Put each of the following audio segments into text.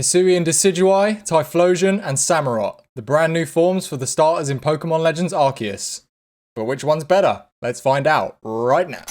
Hisuian Decidueye, Typhlosion, and Samurott, the brand new forms for the starters in Pokemon Legends Arceus. But which one's better? Let's find out right now.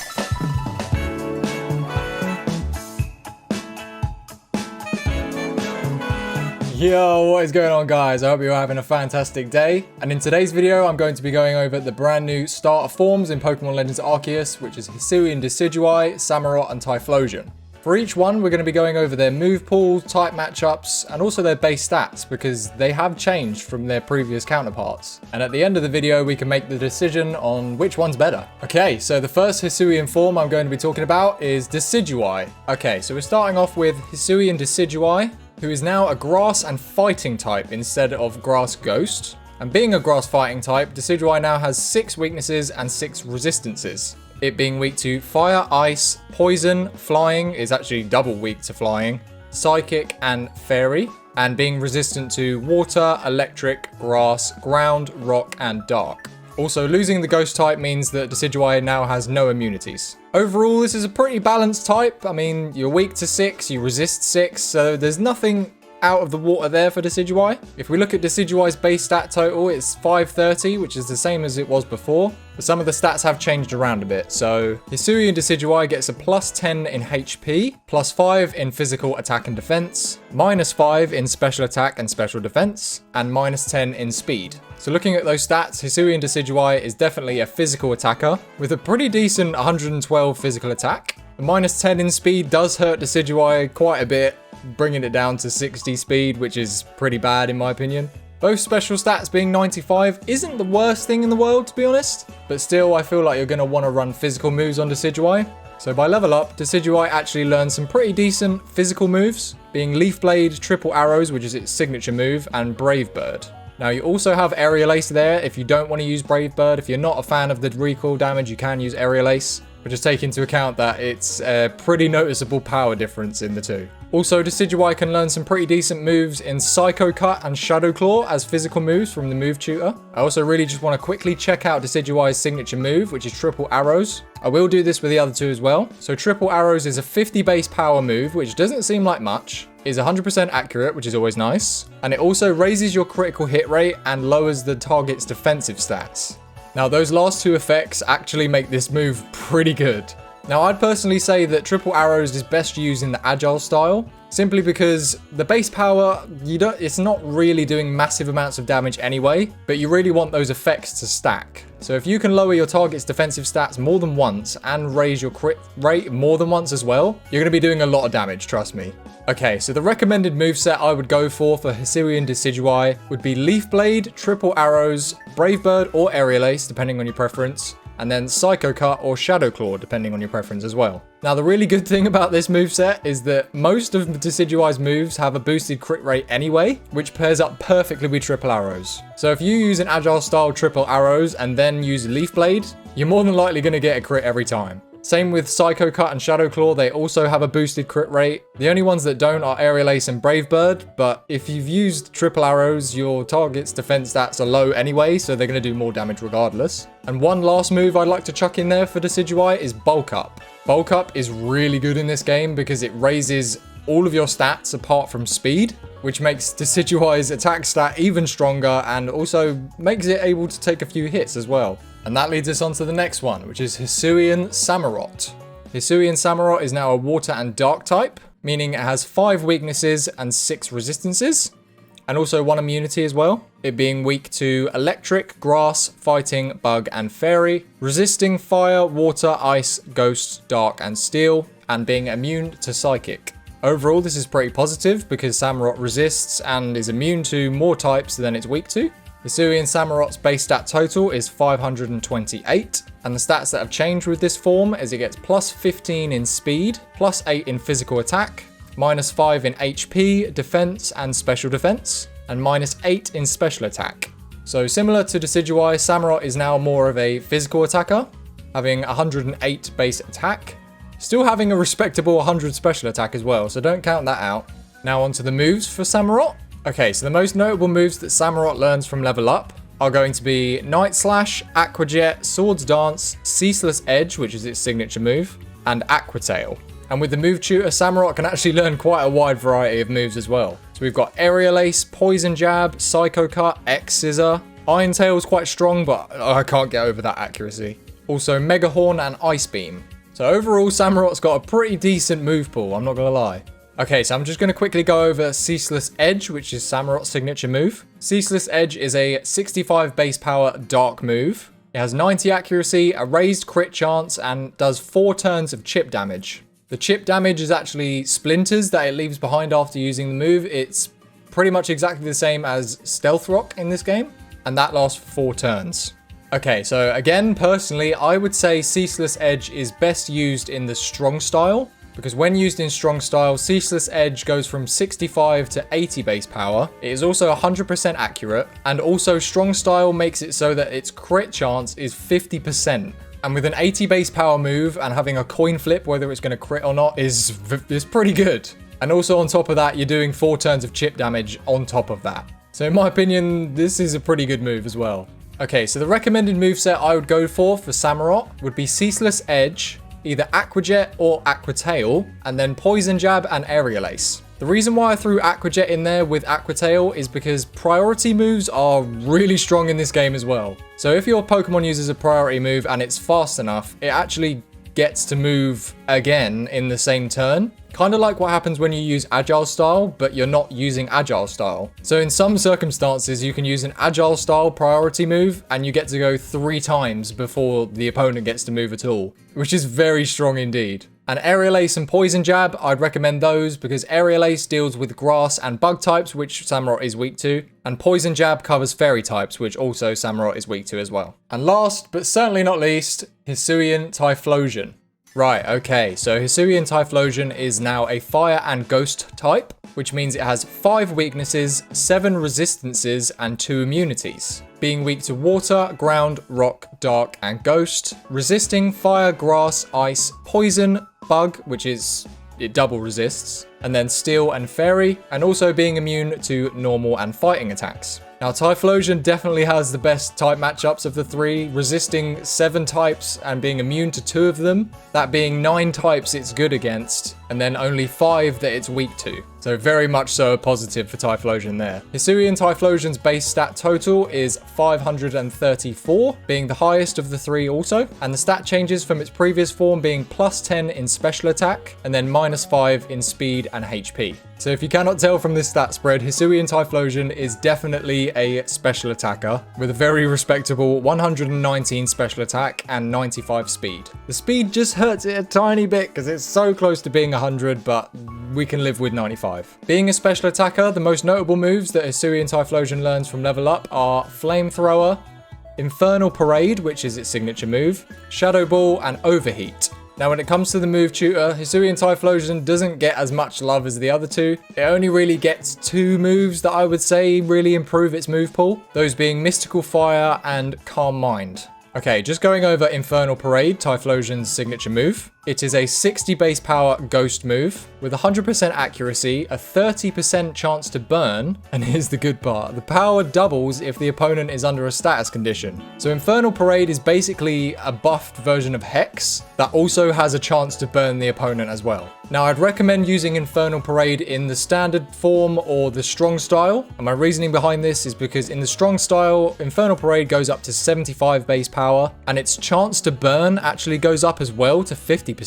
Yo, what is going on, guys? I hope you're having a fantastic day. And in today's video, I'm going to be going over the brand new starter forms in Pokemon Legends Arceus, which is Hisuian Decidueye, Samurott, and Typhlosion. For each one, we're going to be going over their move pool, type matchups, and also their base stats, because they have changed from their previous counterparts. And at the end of the video, we can make the decision on which one's better. Okay, so the first Hisuian form I'm going to be talking about is Decidueye. Okay, so we're starting off with Hisuian Decidueye, who is now a grass and fighting type instead of grass ghost. And being a grass fighting type, Decidueye now has 6 weaknesses and 6 resistances. It being weak to fire, ice, poison, flying is actually double weak to flying, psychic and fairy, and being resistant to water, electric, grass, ground, rock, and dark. Also, losing the ghost type means that Decidueye now has no immunities. Overall, this is a pretty balanced type. I mean, you're weak to 6, you resist 6, so there's nothing out of the water there for Decidueye. If we look at Decidueye's base stat total, it's 530, which is the same as it was before, but some of the stats have changed around a bit. So Hisuian Decidueye gets a plus 10 in HP, plus 5 in physical attack and defense, minus 5 in special attack and special defense, and minus 10 in speed. So looking at those stats, Hisuian Decidueye is definitely a physical attacker with a pretty decent 112 physical attack. The minus 10 in speed does hurt Decidueye quite a bit, bringing it down to 60 speed, which is pretty bad in my opinion. Both special stats being 95 isn't the worst thing in the world, to be honest, but still I feel like you're going to want to run physical moves on Decidueye. So by level up, Decidueye actually learns some pretty decent physical moves, being Leaf Blade, Triple Arrows, which is its signature move, and Brave Bird. Now you also have Aerial Ace there if you don't want to use Brave Bird. If you're not a fan of the recoil damage, you can use Aerial Ace, but just take into account that it's a pretty noticeable power difference in the two. Also, Decidueye can learn some pretty decent moves in Psycho Cut and Shadow Claw as physical moves from the move tutor. I also really just want to quickly check out Decidueye's signature move, which is Triple Arrows. I will do this with the other two as well. So Triple Arrows is a 50 base power move, which doesn't seem like much, is 100% accurate, which is always nice, and it also raises your critical hit rate and lowers the target's defensive stats. Now those last two effects actually make this move pretty good. Now I'd personally say that Triple Arrows is best used in the agile style, simply because the base power, it's not really doing massive amounts of damage anyway, but you really want those effects to stack. So if you can lower your target's defensive stats more than once and raise your crit rate more than once as well, you're going to be doing a lot of damage, trust me. Okay, so the recommended moveset I would go for Hisuian Decidueye would be Leaf Blade, Triple Arrows, Brave Bird or Aerial Ace, depending on your preference, and then Psycho Cut or Shadow Claw, depending on your preference as well. Now, the really good thing about this moveset is that most of Decidueye's moves have a boosted crit rate anyway, which pairs up perfectly with Triple Arrows. So if you use an agile style Triple Arrows and then use Leaf Blade, you're more than likely going to get a crit every time. Same with Psycho Cut and Shadow Claw, they also have a boosted crit rate. The only ones that don't are Aerial Ace and Brave Bird, but if you've used Triple Arrows, your target's defense stats are low anyway, so they're going to do more damage regardless. And one last move I'd like to chuck in there for Decidueye is Bulk Up. Bulk Up is really good in this game because it raises all of your stats apart from speed, which makes Decidueye's attack stat even stronger and also makes it able to take a few hits as well. And that leads us on to the next one, which is Hisuian Samurott. Hisuian Samurott is now a water and dark type, meaning it has 5 weaknesses and 6 resistances, and also 1 immunity as well. It being weak to electric, grass, fighting, bug, and fairy, resisting fire, water, ice, ghost, dark, and steel, and being immune to psychic. Overall, this is pretty positive because Samurott resists and is immune to more types than it's weak to. Hisuian Samurott's base stat total is 528, and the stats that have changed with this form is it gets plus 15 in speed, plus 8 in physical attack, minus 5 in HP, defense, and special defense, and minus 8 in special attack. So similar to Decidueye, Samurott is now more of a physical attacker, having 108 base attack, still having a respectable 100 special attack as well, so don't count that out. Now onto the moves for Samurott. Okay, so the most notable moves that Samurott learns from level up are going to be Night Slash, Aqua Jet, Swords Dance, Ceaseless Edge, which is its signature move, and Aqua Tail. And with the move tutor, Samurott can actually learn quite a wide variety of moves as well. So we've got Aerial Ace, Poison Jab, Psycho Cut, X Scissor. Iron Tail's quite strong, but I can't get over that accuracy. Also Mega Horn and Ice Beam. So overall, Samurott's got a pretty decent move pool, I'm not gonna lie. Okay, so I'm just going to quickly go over Ceaseless Edge, which is Samurott's signature move. Ceaseless Edge is a 65 base power dark move. It has 90 accuracy, a raised crit chance, and does 4 turns of chip damage. The chip damage is actually splinters that it leaves behind after using the move. It's pretty much exactly the same as Stealth Rock in this game, and that lasts for 4 turns. Okay, so again, personally, I would say Ceaseless Edge is best used in the strong style. Because when used in strong style, Ceaseless Edge goes from 65 to 80 base power. It is also 100% accurate. And also strong style makes it so that its crit chance is 50%. And with an 80 base power move and having a coin flip, whether it's going to crit or not, is pretty good. And also on top of that, you're doing 4 turns of chip damage on top of that. So in my opinion, this is a pretty good move as well. Okay, so the recommended moveset I would go for Samurott would be Ceaseless Edge, either Aqua Jet or Aqua Tail, and then Poison Jab and Aerial Ace. The reason why I threw Aqua Jet in there with Aqua Tail is because priority moves are really strong in this game as well. So if your Pokemon uses a priority move and it's fast enough, it actually gets to move again in the same turn. Kind of like what happens when you use Agile Style, but you're not using Agile Style. So in some circumstances, you can use an Agile Style priority move, and you get to go 3 times before the opponent gets to move at all, which is very strong indeed. And Aerial Ace and Poison Jab, I'd recommend those because Aerial Ace deals with grass and bug types, which Samurott is weak to, and Poison Jab covers fairy types, which also Samurott is weak to as well. And last, but certainly not least, Hisuian Typhlosion. Right, okay, so Hisuian Typhlosion is now a fire and ghost type, which means it has 5 weaknesses, 7 resistances, and 2 immunities. Being weak to water, ground, rock, dark, and ghost. Resisting fire, grass, ice, poison, bug, which is it double resists, and then steel and fairy, and also being immune to normal and fighting attacks. Now, Typhlosion definitely has the best type matchups of the 3, resisting 7 types and being immune to 2 of them. That being 9 types it's good against, and then only 5 that it's weak to. So very much so a positive for Typhlosion there. Hisuian Typhlosion's base stat total is 534, being the highest of the 3 also, and the stat changes from its previous form being +10 in special attack, and then -5 in speed and HP. So if you cannot tell from this stat spread, Hisuian Typhlosion is definitely a special attacker with a very respectable 119 special attack and 95 speed. The speed just hurts it a tiny bit because it's so close to being 100, but we can live with 95. Being a special attacker, the most notable moves that Hisuian Typhlosion learns from level up are Flamethrower, Infernal Parade, which is its signature move, Shadow Ball, and Overheat. Now, when it comes to the move tutor, Hisuian Typhlosion doesn't get as much love as the other 2. It only really gets 2 moves that I would say really improve its move pool, those being Mystical Fire and Calm Mind. Okay, just going over Infernal Parade, Typhlosion's signature move. It is a 60 base power ghost move with 100% accuracy, a 30% chance to burn, and here's the good part, the power doubles if the opponent is under a status condition. So Infernal Parade is basically a buffed version of Hex that also has a chance to burn the opponent as well. Now, I'd recommend using Infernal Parade in the standard form or the strong style, and my reasoning behind this is because in the strong style, Infernal Parade goes up to 75 base power, and its chance to burn actually goes up as well to 50%.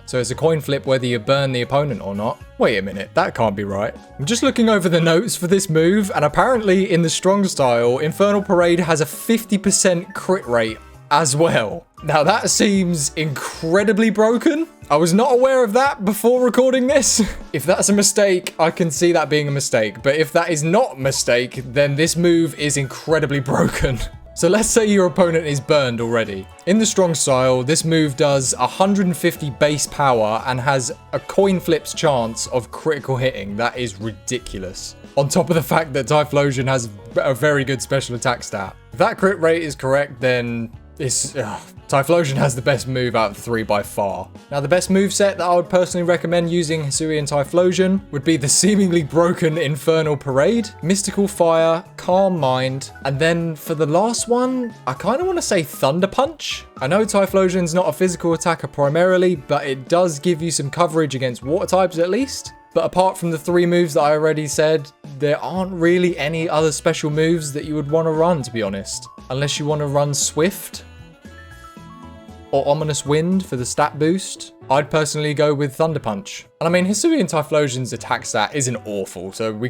So it's a coin flip whether you burn the opponent or not. Wait a minute, that can't be right. I'm just looking over the notes for this move, and apparently in the strong style, Infernal Parade has a 50% crit rate as well. Now that seems incredibly broken. I was not aware of that before recording this. If that's a mistake, I can see that being a mistake. But if that is not a mistake, then this move is incredibly broken. So let's say your opponent is burned already. In the strong style, this move does 150 base power and has a coin flip's chance of critical hitting. That is ridiculous. On top of the fact that Typhlosion has a very good special attack stat. If that crit rate is correct, then Typhlosion has the best move out of the three by far. Now, the best moveset that I would personally recommend using Hisuian Typhlosion would be the seemingly broken Infernal Parade, Mystical Fire, Calm Mind, and then for the last one, I kind of want to say Thunder Punch. I know Typhlosion's not a physical attacker primarily, but it does give you some coverage against water types at least. But apart from the three moves that I already said, there aren't really any other special moves that you would want to run, to be honest. Unless you want to run Swift or Ominous Wind for the stat boost. I'd personally go with Thunder Punch. And I mean, Hisuian Typhlosion's attack stat isn't awful, so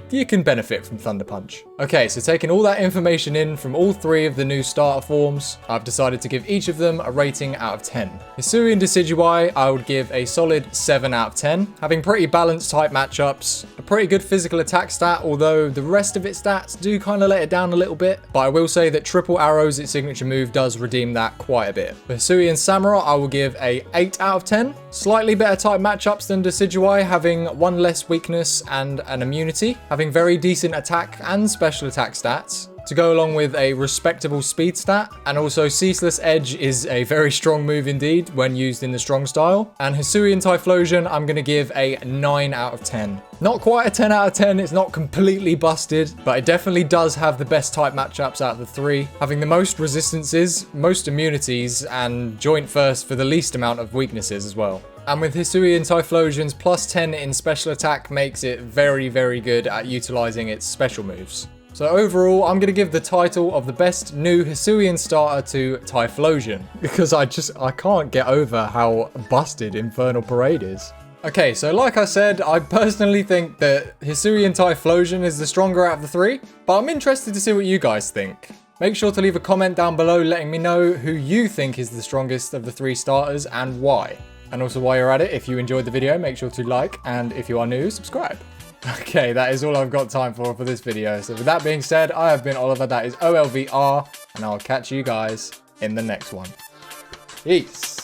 you can benefit from Thunder Punch. Okay, so taking all that information in from all three of the new starter forms, I've decided to give each of them a rating out of 10. Hisuian Decidueye, I would give a solid 7 out of 10, having pretty balanced type matchups, a pretty good physical attack stat, although the rest of its stats do kind of let it down a little bit. But I will say that Triple Arrows, its signature move, does redeem that quite a bit. For Hisuian Samurott, I will give a 8 out of 10. Slightly better type matchups than Decidueye, having one less weakness and an immunity, having very decent attack and special attack stats, to go along with a respectable speed stat, and also Ceaseless Edge is a very strong move indeed when used in the strong style. And Hisuian Typhlosion, I'm going to give a 9 out of 10. Not quite a 10 out of 10, it's not completely busted, but it definitely does have the best type matchups out of the three, having the most resistances, most immunities, and joint first for the least amount of weaknesses as well. And with Hisuian Typhlosion's plus 10 in special attack makes it very, very good at utilizing its special moves. So overall, I'm going to give the title of the best new Hisuian starter to Typhlosion, because I can't get over how busted Infernal Parade is. Okay, so like I said, I personally think that Hisuian Typhlosion is the stronger out of the three, but I'm interested to see what you guys think. Make sure to leave a comment down below letting me know who you think is the strongest of the three starters and why. And also while you're at it, if you enjoyed the video, make sure to like, and if you are new, subscribe. Okay, that is all I've got time for this video. So with that being said, I have been Oliver, that is OLVR, and I'll catch you guys in the next one. Peace.